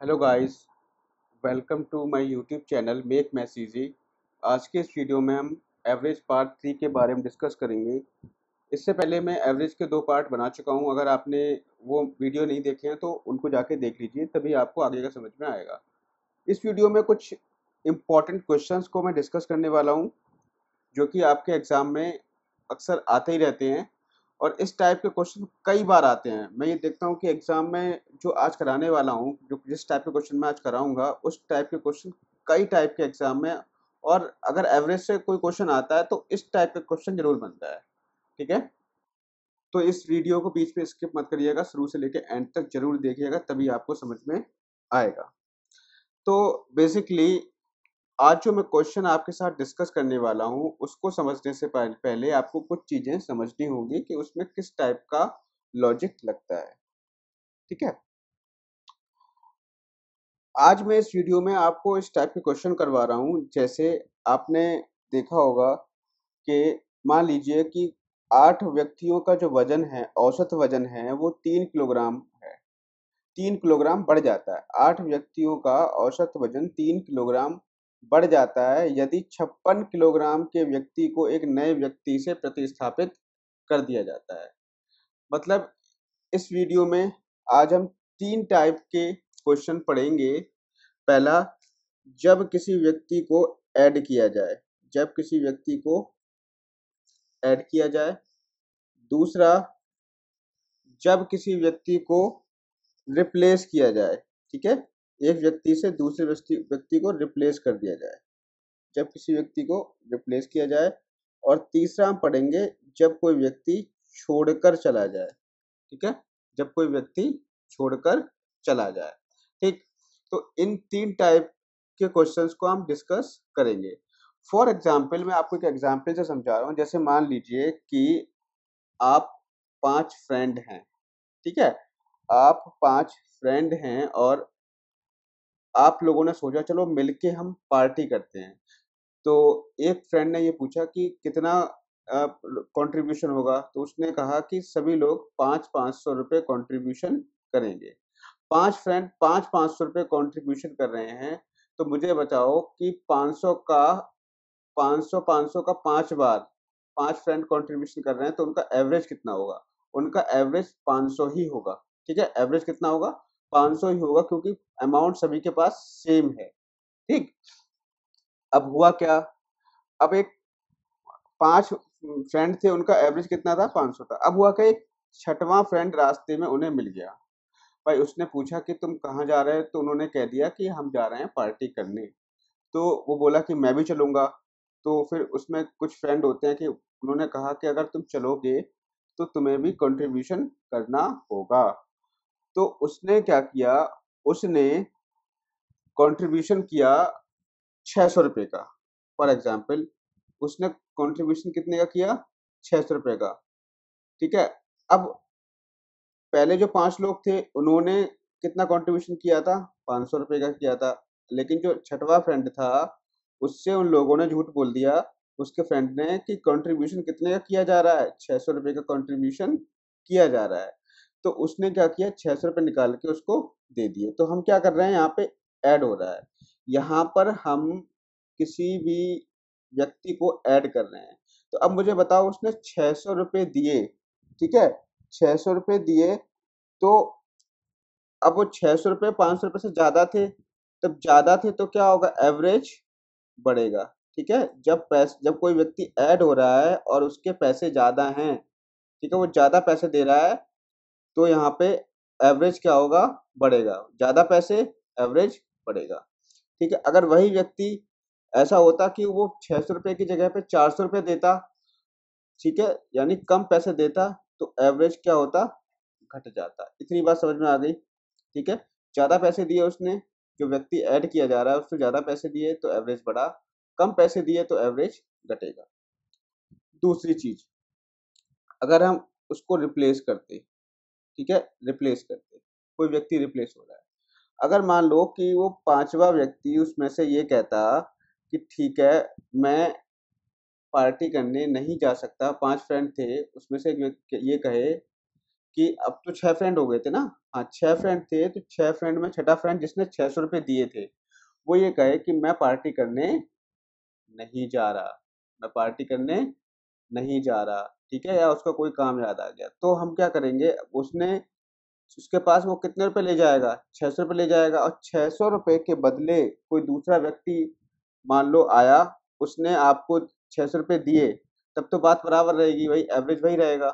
Hello guys, welcome to my YouTube channel make maths easy. आज के इस video में हम एवरेज पार्ट 3 के बारे में डिस्कस करेंगे। इससे पहले मैं एवरेज के 2 पार्ट बना चुका हूं। अगर आपने वो वीडियो नहीं देखे हैं तो उनको जाके देख लीजिए, तभी आपको आगे का समझ में आएगा। इस वीडियो में कुछ इम्पॉर्टेंट क्वेश्चंस को मैं डिस्कस करने वाला हूं, जो कि आपके एग्ज़ाम में अक्सर आते ही रहते हैं और इस टाइप के क्वेश्चन कई बार आते हैं। मैं ये देखता हूँ कि एग्ज़ाम में जो आज कराने वाला हूँ, जो जिस टाइप के क्वेश्चन मैं आज कराऊँगा, उस टाइप के क्वेश्चन कई टाइप के एग्ज़ाम में, और अगर एवरेज से कोई क्वेश्चन आता है तो इस टाइप का क्वेश्चन ज़रूर बनता है। ठीक है? तो इस वीडियो को बीच में स्किप मत करिएगा, शुरू से लेके एंड तक ज़रूर देखिएगा, तभी आपको समझ में आएगा। तो बेसिकली आज जो मैं क्वेश्चन आपके साथ डिस्कस करने वाला हूँ, उसको समझने से पहले आपको कुछ चीज़ें समझनी होंगी कि उसमें किस टाइप का लॉजिक लगता है। ठीक है? आज मैं इस वीडियो में आपको इस टाइप के क्वेश्चन करवा रहा हूँ, जैसे आपने देखा होगा कि मान लीजिए कि 8 व्यक्तियों का जो वज़न है, औसत वज़न है, वो 3 किलोग्राम है। 3 किलोग्राम बढ़ जाता है। 8 व्यक्तियों का औसत वज़न 3 किलोग्राम बढ़ जाता है यदि 56 किलोग्राम के व्यक्ति को एक नए व्यक्ति से प्रतिस्थापित कर दिया जाता है। मतलब इस वीडियो में आज हम 3 टाइप के क्वेश्चन पढ़ेंगे। पहला, जब किसी व्यक्ति को ऐड किया जाए, जब किसी व्यक्ति को ऐड किया जाए। दूसरा, जब किसी व्यक्ति को रिप्लेस किया जाए। ठीक है? एक व्यक्ति से दूसरे व्यक्ति को रिप्लेस कर दिया जाए, जब किसी व्यक्ति को रिप्लेस किया जाए। और तीसरा हम पढ़ेंगे, जब कोई व्यक्ति छोड़कर चला जाए। ठीक है? जब कोई व्यक्ति छोड़कर चला जाए। ठीक? तो इन 3 टाइप के क्वेश्चंस को हम डिस्कस करेंगे। फॉर एग्जाम्पल, मैं आपको एक एग्जाम्पल से समझा रहा हूँ। जैसे मान लीजिए कि आप 5 फ्रेंड हैं। ठीक है? आप 5 फ्रेंड हैं और आप लोगों ने सोचा चलो मिलके हम पार्टी करते हैं। तो एक फ्रेंड ने ये पूछा कि कितना कंट्रीब्यूशन होगा? तो उसने कहा कि सभी लोग 5-500 रुपए कंट्रीब्यूशन करेंगे। 5 फ्रेंड 5-500 रुपए कंट्रीब्यूशन कर रहे हैं, तो मुझे बताओ कि 500 का 500-500 का 5 बार 5 फ्रेंड कंट्रीब्यूशन कर रहे हैं, तो उनका एवरेज कितना होगा? उनका एवरेज 500 ही होगा। ठीक है? एवरेज कितना होगा? 500 ही होगा, क्योंकि अमाउंट सभी के पास सेम है। ठीक? अब हुआ क्या? अब एक 5 फ्रेंड थे, उनका एवरेज कितना था? 500 था। अब हुआ क्या, एक छठवां फ्रेंड रास्ते में उन्हें मिल गया। भाई उसने पूछा कि तुम कहाँ जा रहे हो? तो उन्होंने कह दिया कि हम जा रहे हैं पार्टी करने। तो वो बोला कि मैं भी चलूँगा। तो फिर उसमें कुछ फ्रेंड होते हैं कि उन्होंने कहा कि अगर तुम चलोगे तो तुम्हें भी कंट्रीब्यूशन करना होगा। तो उसने क्या किया, उसने कंट्रीब्यूशन किया 600 रुपए का। फॉर एग्जाम्पल, उसने कंट्रीब्यूशन कितने का किया? 600 रुपए का। ठीक है? अब पहले जो 5 लोग थे, उन्होंने कितना कंट्रीब्यूशन किया था? 500 रुपए का किया था। लेकिन जो छठवां फ्रेंड था, उससे उन लोगों ने झूठ बोल दिया, उसके फ्रेंड ने, कि कंट्रीब्यूशन कितने का किया जा रहा है? 600 रुपए का कंट्रीब्यूशन किया जा रहा है। तो उसने क्या किया, 600 रुपए निकाल के उसको दे दिए। तो हम क्या कर रहे हैं, यहाँ पे ऐड हो रहा है। यहाँ पर हम किसी भी व्यक्ति को ऐड कर रहे हैं। तो अब मुझे बताओ, उसने 600 रुपए दिए। ठीक है? 600 रुपए दिए, तो अब वो 600 रुपए 500 रुपए से ज़्यादा थे। जब ज़्यादा थे तो क्या होगा? एवरेज बढ़ेगा। ठीक है? जब कोई व्यक्ति ऐड हो रहा है और उसके पैसे ज़्यादा हैं, ठीक है, वो ज़्यादा पैसे दे रहा है, तो यहाँ पे एवरेज क्या होगा? बढ़ेगा। ज़्यादा पैसे, एवरेज बढ़ेगा। ठीक है? अगर वही व्यक्ति ऐसा होता कि वो 600 रुपए की जगह पे 400 रुपए देता, ठीक है, यानी कम पैसे देता, तो एवरेज क्या होता? घट जाता। इतनी बात समझ में आ गई? ठीक है? ज़्यादा पैसे दिए उसने, जो व्यक्ति ऐड किया जा रहा है उसने ज़्यादा पैसे दिए तो एवरेज बढ़ा, कम पैसे दिए तो एवरेज घटेगा। दूसरी चीज़, अगर हम उसको रिप्लेस करते, ठीक है? रिप्लेस करते, कोई व्यक्ति रिप्लेस हो रहा है। अगर मान लो कि वो 5वां व्यक्ति उसमें से ये कहता कि ठीक है, मैं पार्टी करने नहीं जा सकता। 5 फ्रेंड थे, उसमें से एक व्यक्ति ये कहे कि अब तो 6 फ्रेंड हो गए थे ना। हाँ, 6 फ्रेंड थे, तो 6 फ्रेंड में छठा फ्रेंड जिसने 600 रुपए दिए थे, वो ये कहे कि मैं पार्टी करने नहीं जा रहा, मैं पार्टी करने नहीं जा रहा, ठीक है, या उसका कोई काम याद आ गया, तो हम क्या करेंगे, उसने उसके पास वो कितने रुपए ले जाएगा, 600 रुपए ले जाएगा, और 600 रुपए के बदले कोई दूसरा व्यक्ति मान लो आया, उसने आपको 600 रुपए दिए, तब तो बात बराबर रहेगी भाई, एवरेज वही रहेगा,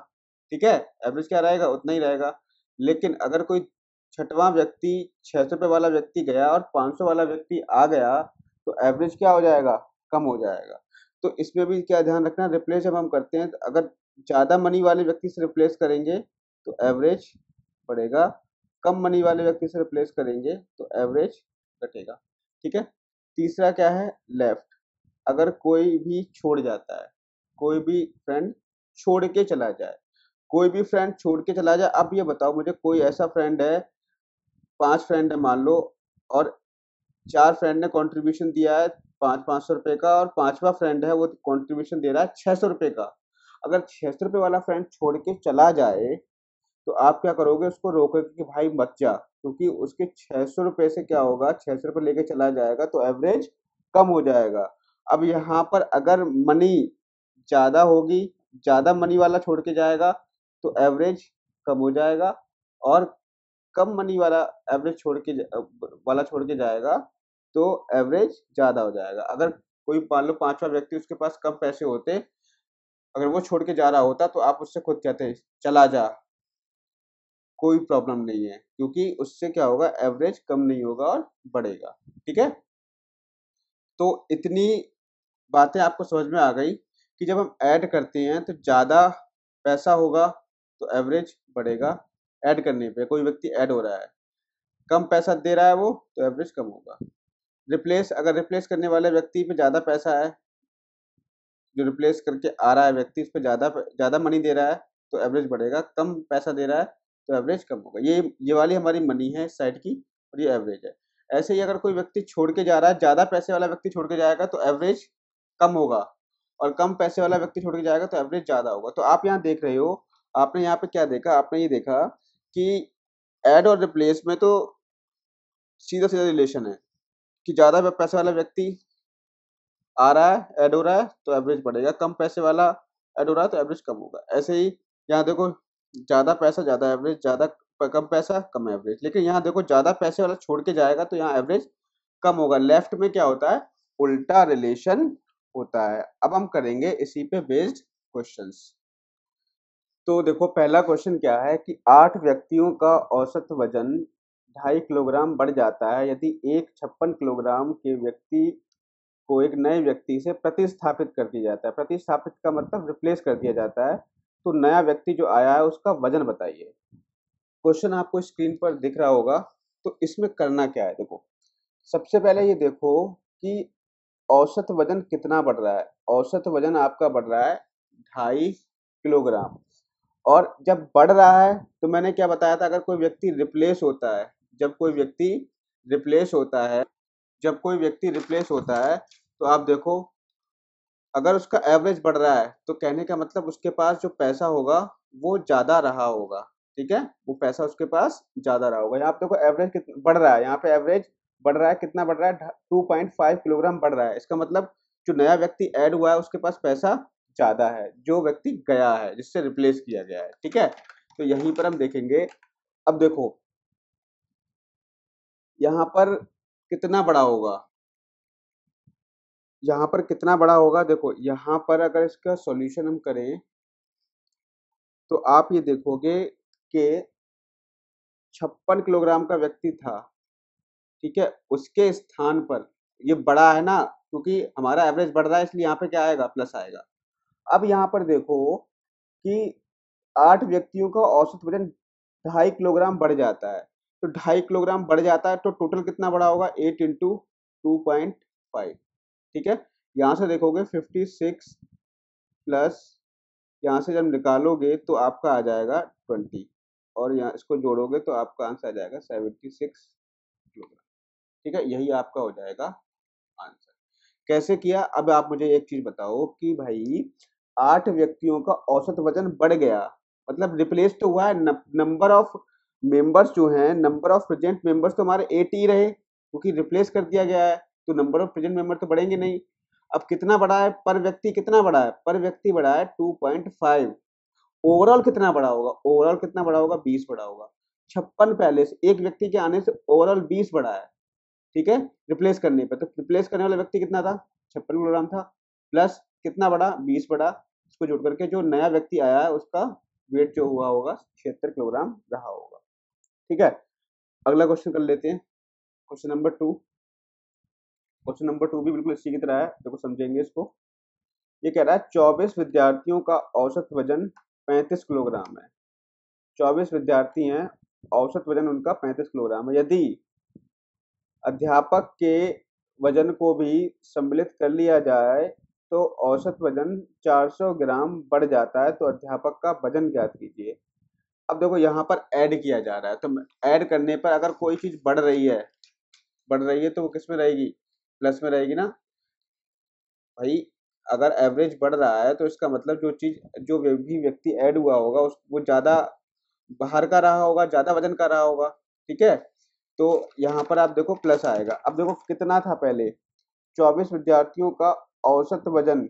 ठीक है, एवरेज क्या रहेगा, उतना ही रहेगा। लेकिन अगर कोई छठवां व्यक्ति 600 रुपए वाला व्यक्ति गया और 500 वाला व्यक्ति आ गया, तो एवरेज क्या हो जाएगा, कम हो जाएगा। तो इसमें भी क्या ध्यान रखना, रिप्लेस जब हम करते हैं, तो अगर ज्यादा मनी वाले व्यक्ति से रिप्लेस करेंगे तो एवरेज बढ़ेगा, कम मनी वाले व्यक्ति से रिप्लेस करेंगे तो एवरेज घटेगा, ठीक है। तीसरा क्या है, लेफ्ट, अगर कोई भी छोड़ जाता है, कोई भी फ्रेंड छोड़ के चला जाए, कोई भी फ्रेंड छोड़ के चला जाए, अब ये बताओ मुझे, कोई ऐसा फ्रेंड है, 5 फ्रेंड है मान लो, और 4 फ्रेंड ने कंट्रीब्यूशन दिया है 500 रुपए का, और पांचवा फ्रेंड है वो कंट्रीब्यूशन दे रहा है 600 रुपए का। अगर 600 रुपए वाला फ्रेंड छोड़ के चला जाए, तो आप क्या करोगे, उसको रोकोगे कि भाई मत जा, क्योंकि उसके 600 रुपए से क्या होगा, 600 रुपए लेके चला जाएगा तो एवरेज कम हो जाएगा। अब यहाँ पर अगर मनी ज्यादा होगी, ज्यादा मनी वाला छोड़ के जाएगा तो एवरेज कम हो जाएगा, और कम मनी वाला एवरेज वाला छोड़ के जाएगा तो एवरेज ज्यादा हो जाएगा। अगर कोई मान लो पांचवा व्यक्ति, उसके पास कम पैसे होते, अगर वो छोड़ के जा रहा होता, तो आप उससे खुद कहते चला जा, कोई प्रॉब्लम नहीं है, क्योंकि उससे क्या होगा, एवरेज कम नहीं होगा और बढ़ेगा, ठीक है। तो इतनी बातें आपको समझ में आ गई कि जब हम ऐड करते हैं तो ज़्यादा पैसा होगा तो एवरेज बढ़ेगा, ऐड करने पे कोई व्यक्ति ऐड हो रहा है, कम पैसा दे रहा है वो, तो एवरेज कम होगा। रिप्लेस, अगर रिप्लेस करने वाले व्यक्ति पे ज़्यादा पैसा है, जो रिप्लेस करके आ रहा है व्यक्ति, इस पे ज़्यादा ज़्यादा मनी दे रहा है, तो एवरेज बढ़ेगा, कम पैसा दे रहा है तो एवरेज कम होगा। ये वाली हमारी मनी है इस साइड की, और ये एवरेज है। ऐसे ही अगर कोई व्यक्ति छोड़ के जा रहा है, ज़्यादा पैसे वाला व्यक्ति छोड़ के जाएगा तो एवरेज कम होगा, और कम पैसे वाला व्यक्ति छोड़ के जाएगा तो एवरेज ज़्यादा होगा। तो आप यहाँ देख रहे हो, आपने यहाँ पे क्या देखा, आपने ये देखा कि ऐड और रिप्लेस में तो सीधा सीधा रिलेशन है, कि ज़्यादा पैसे वाला व्यक्ति आ रहा है, ऐड हो रहा है तो एवरेज बढ़ेगा, कम पैसे वाला ऐड हो रहा है तो एवरेज कम होगा। ऐसे ही यहाँ देखो, ज्यादा पैसा ज्यादा एवरेज, ज्यादा कम पैसा कम एवरेज, लेकिन यहाँ देखो ज्यादा पैसे वाला छोड़ के जाएगा तो यहाँ एवरेज कम होगा। लेफ्ट में क्या होता है, उल्टा रिलेशन होता है। अब हम करेंगे इसी पे बेस्ड क्वेश्चंस। तो देखो पहला क्वेश्चन क्या है कि 8 व्यक्तियों का औसत वजन 2.5 किलोग्राम बढ़ जाता है यदि एक 56 किलोग्राम के व्यक्ति को एक नए व्यक्ति से प्रतिस्थापित कर दिया जाता है। प्रतिस्थापित का मतलब रिप्लेस कर दिया जाता है। तो नया व्यक्ति जो आया है उसका वजन बताइए। क्वेश्चन आपको स्क्रीन पर दिख रहा होगा। तो इसमें करना क्या है, देखो सबसे पहले ये देखो कि औसत वजन कितना बढ़ रहा है। औसत वजन आपका बढ़ रहा है 2.5 किलोग्राम। और जब बढ़ रहा है तो मैंने क्या बताया था, अगर कोई व्यक्ति रिप्लेस होता है, जब कोई व्यक्ति रिप्लेस होता है, जब कोई व्यक्ति रिप्लेस होता है, तो आप देखो अगर उसका एवरेज बढ़ रहा है तो कहने का मतलब उसके पास जो पैसा होगा वो ज्यादा रहा होगा, ठीक है, वो पैसा उसके पास ज्यादा रहा होगा। यहाँ पे देखो एवरेज कितना बढ़ रहा है, यहाँ पे एवरेज बढ़ रहा है, कितना बढ़ रहा है, 2.5 किलोग्राम बढ़ रहा है। इसका मतलब जो नया व्यक्ति ऐड हुआ है उसके पास पैसा ज्यादा है, जो व्यक्ति गया है जिससे रिप्लेस किया गया है, ठीक है। तो यहीं पर हम देखेंगे। अब देखो यहाँ पर कितना बड़ा होगा, यहाँ पर कितना बड़ा होगा, देखो यहाँ पर अगर इसका सॉल्यूशन हम करें तो आप ये देखोगे कि 56 किलोग्राम का व्यक्ति था, ठीक है, उसके स्थान पर ये बड़ा है ना, क्योंकि हमारा एवरेज बढ़ रहा है इसलिए यहाँ पे क्या आएगा, प्लस आएगा। अब यहाँ पर देखो कि 8 व्यक्तियों का औसत वजन 2.5 किलोग्राम बढ़ जाता है। तो 2.5 किलोग्राम बढ़ जाता है तो टोटल कितना बड़ा होगा, 8 इंटू 2.5, ठीक है। यहाँ से देखोगे 56 प्लस, यहाँ से जब निकालोगे तो आपका आ जाएगा 20, और यहाँ इसको जोड़ोगे तो आपका आंसर आ जाएगा 76 किलोग्राम, ठीक है। यही आपका हो जाएगा आंसर। कैसे किया, अब आप मुझे एक चीज बताओ कि भाई 8 व्यक्तियों का औसत वजन बढ़ गया, मतलब रिप्लेस तो हुआ है, नंबर ऑफ मेंबर्स जो हैं, नंबर ऑफ प्रेजेंट मेंबर्स तो हमारे 80 ही रहे, क्योंकि रिप्लेस कर दिया गया है, तो नंबर ऑफ प्रेजेंट मेंबर तो बढ़ेंगे नहीं। अब कितना बढ़ा है पर व्यक्ति, कितना बढ़ा है पर व्यक्ति, बढ़ा है 2.5। ओवरऑल कितना बढ़ा होगा, ओवरऑल कितना बढ़ा होगा, 20 बढ़ा होगा। 56 पहले से, एक व्यक्ति के आने से ओवरऑल 20 बढ़ा है, ठीक है, रिप्लेस करने पर। तो रिप्लेस करने वाला व्यक्ति कितना था, 56 किलोग्राम था, प्लस कितना बढ़ा, 20 बढ़ा। इसको जोड़ करके जो नया व्यक्ति आया है उसका वेट जो हुआ होगा 76 किलोग्राम रहा होगा, ठीक है। अगला क्वेश्चन कर लेते हैं, क्वेश्चन नंबर 2। क्वेश्चन नंबर 2 भी बिल्कुल इसी की तरह है, देखो समझेंगे इसको। ये कह रहा है 24 विद्यार्थियों का औसत वजन 35 किलोग्राम है। 24 विद्यार्थी हैं, औसत वजन उनका 35 किलोग्राम है। यदि अध्यापक के वजन को भी सम्मिलित कर लिया जाए तो औसत वजन 400 ग्राम बढ़ जाता है, तो अध्यापक का वजन ज्ञात कीजिए। अब देखो यहाँ पर ऐड किया जा रहा है, तो ऐड करने पर अगर कोई चीज बढ़ रही है तो वो किस में रहेगी, प्लस में रहेगी ना भाई। अगर एवरेज बढ़ रहा है तो इसका मतलब जो चीज, जो भी व्यक्ति ऐड हुआ होगा उस वो ज्यादा बाहर का रहा होगा, ज्यादा वजन का रहा होगा, ठीक है। तो यहाँ पर आप देखो प्लस आएगा। अब देखो कितना था पहले, 24 विद्यार्थियों का औसत वजन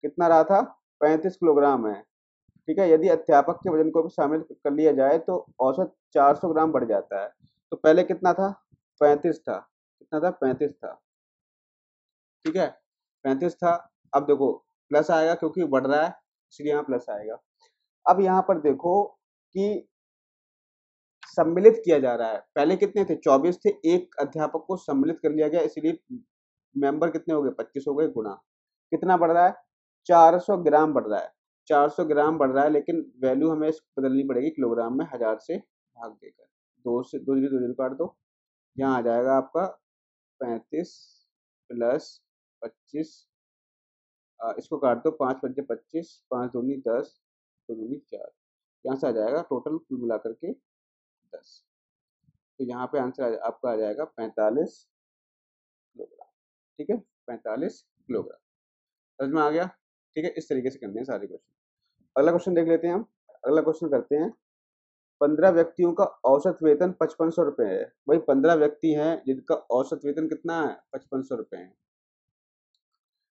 कितना रहा था, 35 किलोग्राम है, ठीक है। यदि अध्यापक के वजन को भी शामिल कर लिया जाए तो औसत 400 ग्राम बढ़ जाता है। तो पहले कितना था, 35 था, कितना था, 35 था, ठीक है, 35 था। अब देखो प्लस आएगा क्योंकि बढ़ रहा है, इसलिए यहाँ प्लस आएगा। अब यहाँ पर देखो कि सम्मिलित किया जा रहा है, पहले कितने थे, 24 थे, एक अध्यापक को सम्मिलित कर लिया गया, इसलिए मेंबर कितने हो गए, 25 हो गए, गुणा कितना बढ़ रहा है, 400 ग्राम बढ़ रहा है। 400 ग्राम बढ़ रहा है, लेकिन वैल्यू हमें बदलनी पड़ेगी किलोग्राम में, 1000 से भाग देकर, दो से दो जीरो दो जीरो काट दो, यहाँ आ जाएगा आपका 35 प्लस 25, इसको काट दो, 5 पंजे 25, 5 दूनी 10, 2 दूनी 4, यहाँ से आ जाएगा टोटल कुल मिला करके 10। तो यहाँ पे आंसर आपका आ जाएगा 45 किलोग्राम, ठीक है, 45 किलोग्राम। समझ में आ गया, ठीक है। इस तरीके से करने हैं सारे क्वेश्चन। अगला क्वेश्चन देख लेते हैं हम। अगला क्वेश्चन करते हैं, 15 व्यक्तियों का औसत वेतन 5500 रुपये है। भाई 15 व्यक्ति हैं जिनका औसत वेतन कितना है, 5500 रुपये है।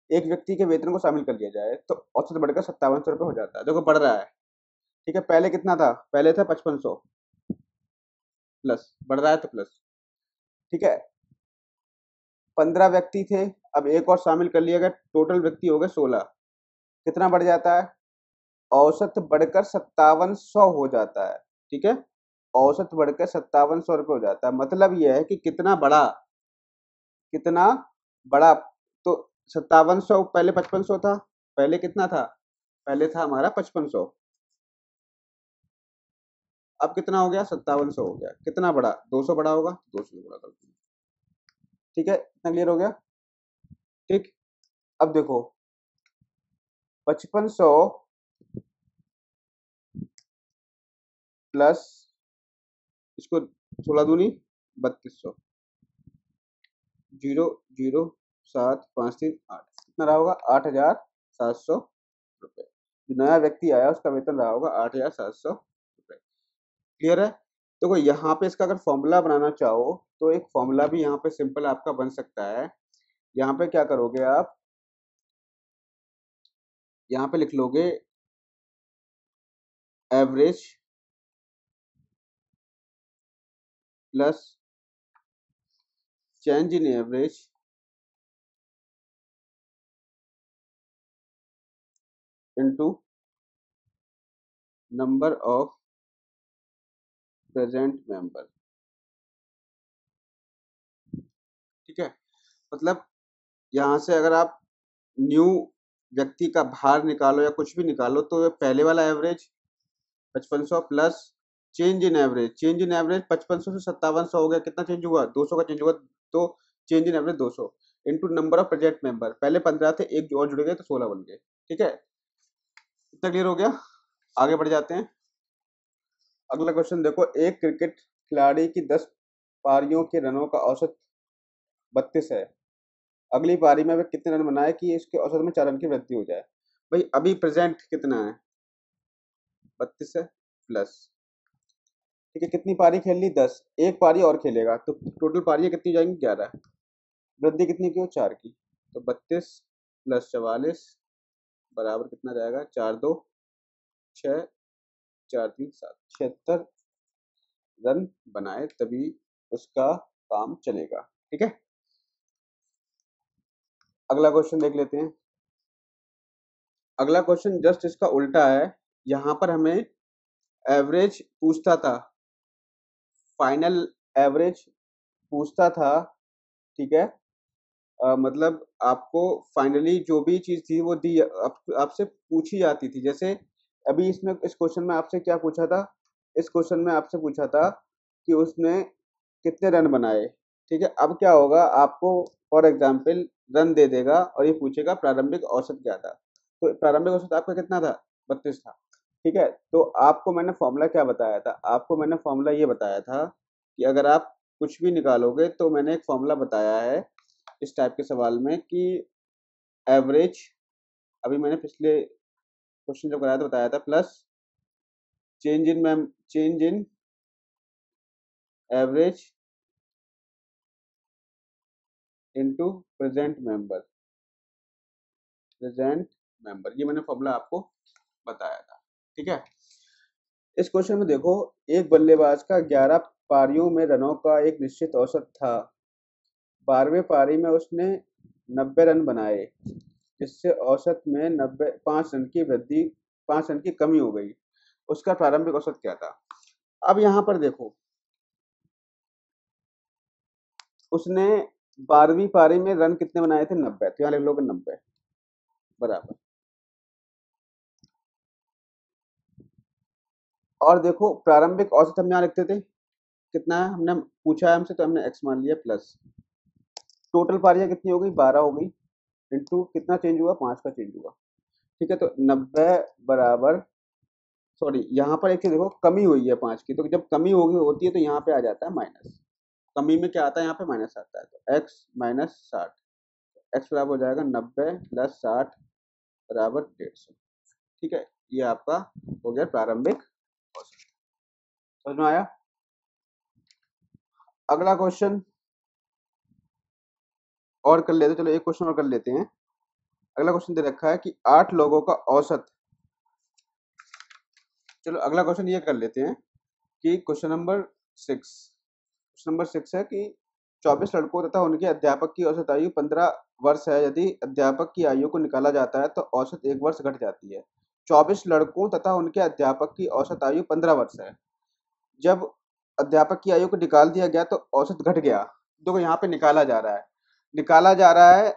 एक व्यक्ति के वेतन को शामिल कर लिया जाए तो औसत बढ़कर 5700 रुपये हो जाता है। देखो बढ़ रहा है, ठीक है, पहले कितना था, पहले था 5500, प्लस बढ़ रहा है तो प्लस, ठीक है। 15 व्यक्ति थे, अब एक और शामिल कर लिया गया, टोटल व्यक्ति हो गए 16, कितना बढ़ जाता है, औसत बढ़कर 5700 हो जाता है, ठीक है। औसत बढ़कर 5700 रुपये हो जाता है, मतलब यह है कि कितना बड़ा, कितना बड़ा। तो 5700, पहले 5500 था, पहले कितना था, पहले था हमारा 5500, अब कितना हो गया, 5700 हो गया। कितना बड़ा, 200 बड़ा होगा, 200 बड़ा कर दिया, ठीक है। इतना क्लियर हो गया, ठीक। अब देखो 5500 प्लस, इसको 16 दूनी 3200, 0 0 7 5 3 8, कितना रहा होगा, 8700 रुपये। जो नया व्यक्ति आया उसका वेतन रहा होगा 8700 रुपये, क्लियर है। देखो यहाँ पे इसका अगर फॉर्मूला बनाना चाहो तो एक फॉर्मूला भी यहाँ पे सिंपल आपका बन सकता है। यहाँ पे क्या करोगे आप, यहाँ पे लिख लोगे average plus change in average into number of present member, ठीक है। मतलब यहाँ से अगर आप न्यू व्यक्ति का भार निकालो या कुछ भी निकालो तो ये पहले वाला average 5500 plus change in average, change in average 5500 से 5700 हो गया, कितना चेंज हुआ, 200 का चेंज हुआ, तो change in average 200 into number of present member, पहले 15 थे, एक और जुड़ गए तो 16 बन गए, ठीक है। इतना क्लियर हो गया, आगे बढ़ जाते हैं। अगला क्वेश्चन देखो, एक क्रिकेट खिलाड़ी की 10 पारियों के रनों का औसत 32 है। अगली पारी में वह कितने रन बनाए कि इसके औसत में 4 रन की वृद्धि हो जाए। भाई अभी प्रेजेंट कितना है, 32 है, प्लस, ठीक है, कितनी पारी खेल ली 10, एक पारी और खेलेगा तो टोटल पारियां कितनी जाएंगी 11, वृद्धि कितनी की हो 4 की, तो 32 प्लस 44 बराबर कितना जाएगा 4 2 6 4 3 7, 76 रन बनाए तभी उसका काम चलेगा। ठीक है, अगला क्वेश्चन देख लेते हैं। अगला क्वेश्चन जस्ट इसका उल्टा है, यहाँ पर हमें एवरेज पूछता था, फाइनल एवरेज पूछता था, ठीक है, मतलब आपको फाइनली जो भी चीज थी वो दी आपसे पूछी जाती थी। जैसे अभी इसमें इस क्वेश्चन में आपसे क्या पूछा था, इस क्वेश्चन में आपसे पूछा था कि उसने कितने रन बनाए। ठीक है, अब क्या होगा, आपको फॉर एग्जाम्पल रन दे देगा और ये पूछेगा प्रारंभिक औसत क्या था, तो प्रारंभिक औसत आपका कितना था 32 था। ठीक है, तो आपको मैंने फॉर्मूला क्या बताया था, आपको मैंने फॉर्मूला ये बताया था कि अगर आप कुछ भी निकालोगे तो मैंने एक फॉर्मूला बताया है इस टाइप के सवाल में कि एवरेज, अभी मैंने पिछले क्वेश्चन जब कराया था बताया था, plus change in average into present member, ये मैंने फॉर्मूला आपको बताया था। ठीक है, इस क्वेश्चन में देखो, एक बल्लेबाज का 11 पारियों में रनों का एक निश्चित औसत था, 12वें पारी में उसने 90 रन बनाए, जिससे औसत में 5 रन की वृद्धि, 5 रन की कमी हो गई, उसका प्रारंभिक औसत क्या था। अब यहाँ पर देखो, उसने 12वीं पारी में रन कितने बनाए थे 90, तो यहाँ लिख लोगे 90 बराबर, और देखो प्रारंभिक औसत हम यहाँ लिखते थे कितना है, हमने पूछा है हमसे तो हमने x मान लिया, प्लस टोटल पारियां कितनी हो गई 12 हो गई, इंटू कितना चेंज हुआ 5 का चेंज हुआ। ठीक है, तो 90 बराबर, सॉरी यहाँ पर एक चीज देखो कमी हुई है 5 की, तो जब कमी होगी होती है तो यहाँ पे आ जाता है माइनस, कमी में क्या आता है यहाँ पे माइनस आता है, तो x माइनस 60, x बराबर हो जाएगा 90 प्लस 60 बराबर 150। ठीक है, ये आपका हो गया प्रारंभिक औसत। समझ में आया। अगला क्वेश्चन और कर लेते, चलो एक क्वेश्चन और कर लेते हैं। अगला क्वेश्चन दे रखा है कि 8 लोगों का औसत, चलो अगला क्वेश्चन ये कर लेते हैं कि क्वेश्चन नंबर 6 है कि 24 लड़कों तथा उनके अध्यापक की औसत आयु 15 वर्ष है, यदि अध्यापक की आयु को निकाला जाता है तो औसत 1 वर्ष घट जाती है। 24 लड़कों तथा उनके अध्यापक की औसत आयु 15 वर्ष है, जब अध्यापक की आयु को निकाल दिया गया तो औसत घट गया। देखो यहाँ पे निकाला जा रहा है, निकाला जा रहा है,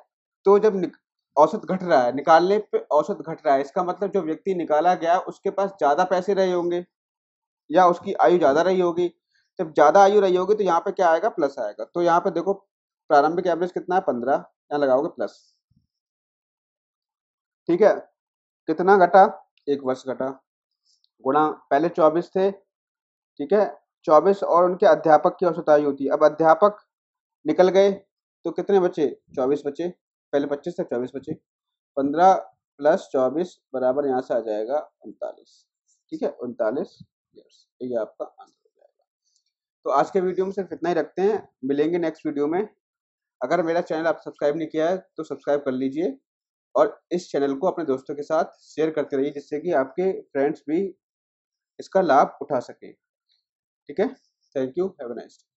तो जब औसत घट रहा है, निकालने पे औसत घट रहा है, इसका मतलब जो व्यक्ति निकाला गया उसके पास ज्यादा पैसे रहे होंगे या उसकी आयु ज्यादा रही होगी। जब ज्यादा आयु रही होगी तो यहाँ पे क्या आएगा, प्लस आएगा। तो यहाँ पे देखो प्रारंभिक एवरेज कितना है 15, यहाँ लगाओगे प्लस। ठीक है, कितना घटा, 1 वर्ष घटा, गुणा पहले 24 थे, ठीक है, 24 और उनके अध्यापक की औसत आयु होती है। अब अध्यापक निकल गए तो कितने बचे, 24 बचे, पहले 25 थे 24 बचे, 15 प्लस 24 बराबर यहाँ से आ जाएगा 39। ठीक है, 39 ईयर्स, ये आपका आंसर हो जाएगा। तो आज के वीडियो में सिर्फ इतना ही रखते हैं, मिलेंगे नेक्स्ट वीडियो में। अगर मेरा चैनल आप सब्सक्राइब नहीं किया है तो सब्सक्राइब कर लीजिए और इस चैनल को अपने दोस्तों के साथ शेयर करते रहिए, जिससे कि आपके फ्रेंड्स भी इसका लाभ उठा सकें। ठीक है, thank you, have a nice day.